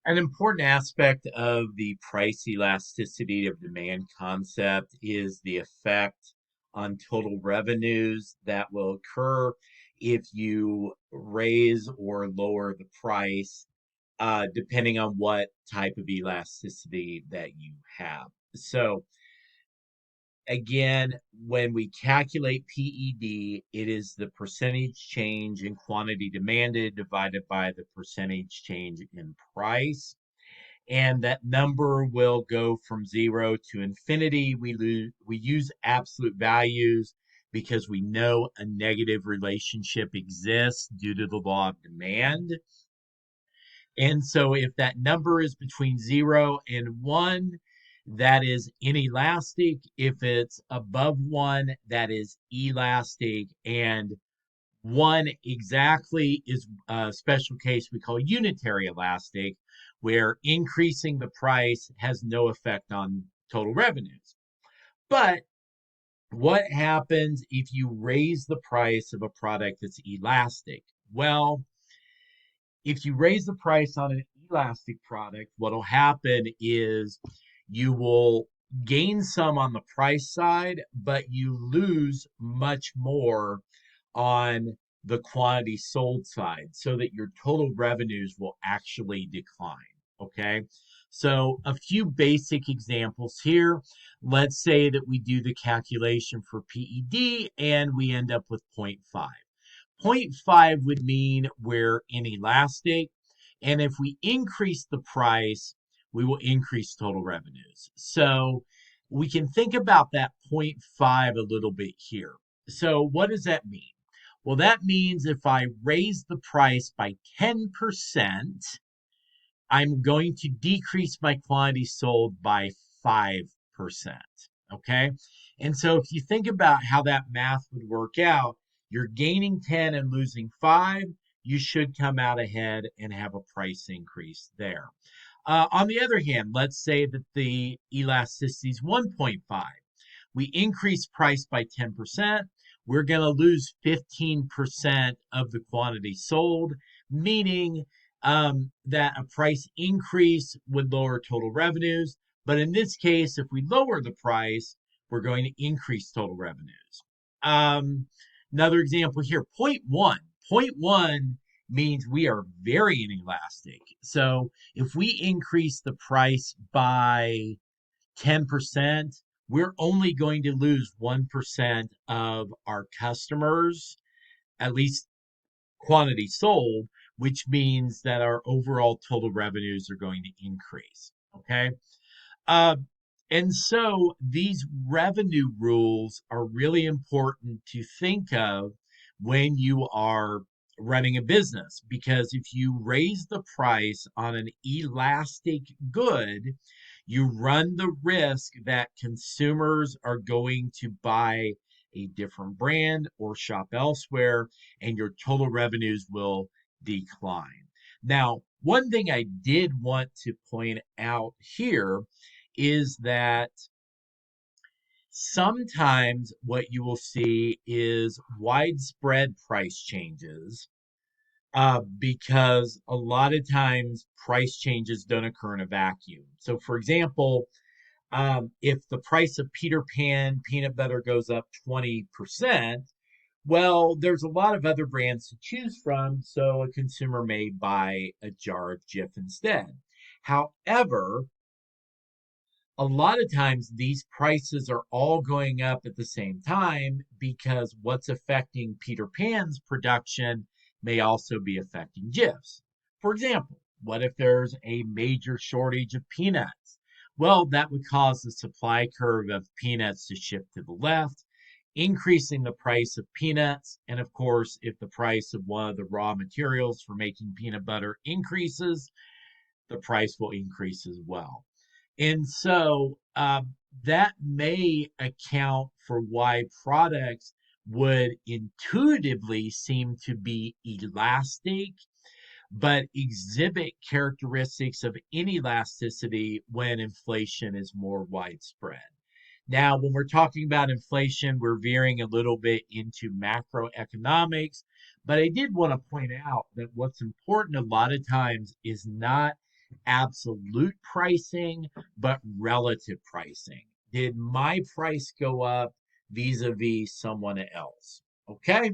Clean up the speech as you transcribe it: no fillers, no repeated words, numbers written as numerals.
An important aspect of the price elasticity of demand concept is the effect on total revenues that will occur if you raise or lower the price, depending on what type of elasticity that you have. So, again, when we calculate PED, it is the percentage change in quantity demanded divided by the percentage change in price, and that number will go from 0 to infinity. We use absolute values because we know a negative relationship exists due to the law of demand. And so if that number is between 0 and 1, that is inelastic. If it's above 1, that is elastic. And 1 exactly is a special case we call unitary elastic, where increasing the price has no effect on total revenues. But what happens if you raise the price of a product that's elastic? Well, if you raise the price on an elastic product, what'll happen is you will gain some on the price side, but you lose much more on the quantity sold side so that your total revenues will actually decline. Okay. So, a few basic examples here. Let's say that we do the calculation for PED and we end up with zero point 0.5. Zero point 0.5 would mean we're inelastic. And if we increase the price, we will increase total revenues. So we can think about that zero point 0.5 a little bit here. So what does that mean? Well, that means if I raise the price by 10%, I'm going to decrease my quantity sold by 5%. Okay. And so if you think about how that math would work out, you're gaining 10 and losing 5. You should come out ahead and have a price increase there. On the other hand, let's say that the elasticity is 1.5. We increase price by 10%. We're going to lose 15% of the quantity sold, meaning that a price increase would lower total revenues. But in this case, if we lower the price, we're going to increase total revenues. Another example here, point 0.1. Point 0.1 means we are very inelastic. So if we increase the price by 10%, we're only going to lose 1% of our customers, at least quantity sold, which means that our overall total revenues are going to increase. Okay. Uh, and so these revenue rules are really important to think of when you are running a business, because if you raise the price on an elastic good, you run the risk that consumers are going to buy a different brand or shop elsewhere, and your total revenues will decline. Now, one thing I did want to point out here is that sometimes what you will see is widespread price changes, because a lot of times price changes don't occur in a vacuum. So, for example, if the price of Peter Pan peanut butter goes up 20%, well, there's a lot of other brands to choose from, so a consumer may buy a jar of Jif instead. However, a lot of times these prices are all going up at the same time because what's affecting Peter Pan's production may also be affecting Jif's. For example, what if there's a major shortage of peanuts? Well, that would cause the supply curve of peanuts to shift to the left, increasing the price of peanuts. And of course, if the price of one of the raw materials for making peanut butter increases, the price will increase as well. And so that may account for why products would intuitively seem to be elastic, but exhibit characteristics of inelasticity when inflation is more widespread. Now, when we're talking about inflation, we're veering a little bit into macroeconomics, but I did want to point out that what's important a lot of times is not absolute pricing, but relative pricing. Did my price go up vis-a-vis someone else? Okay.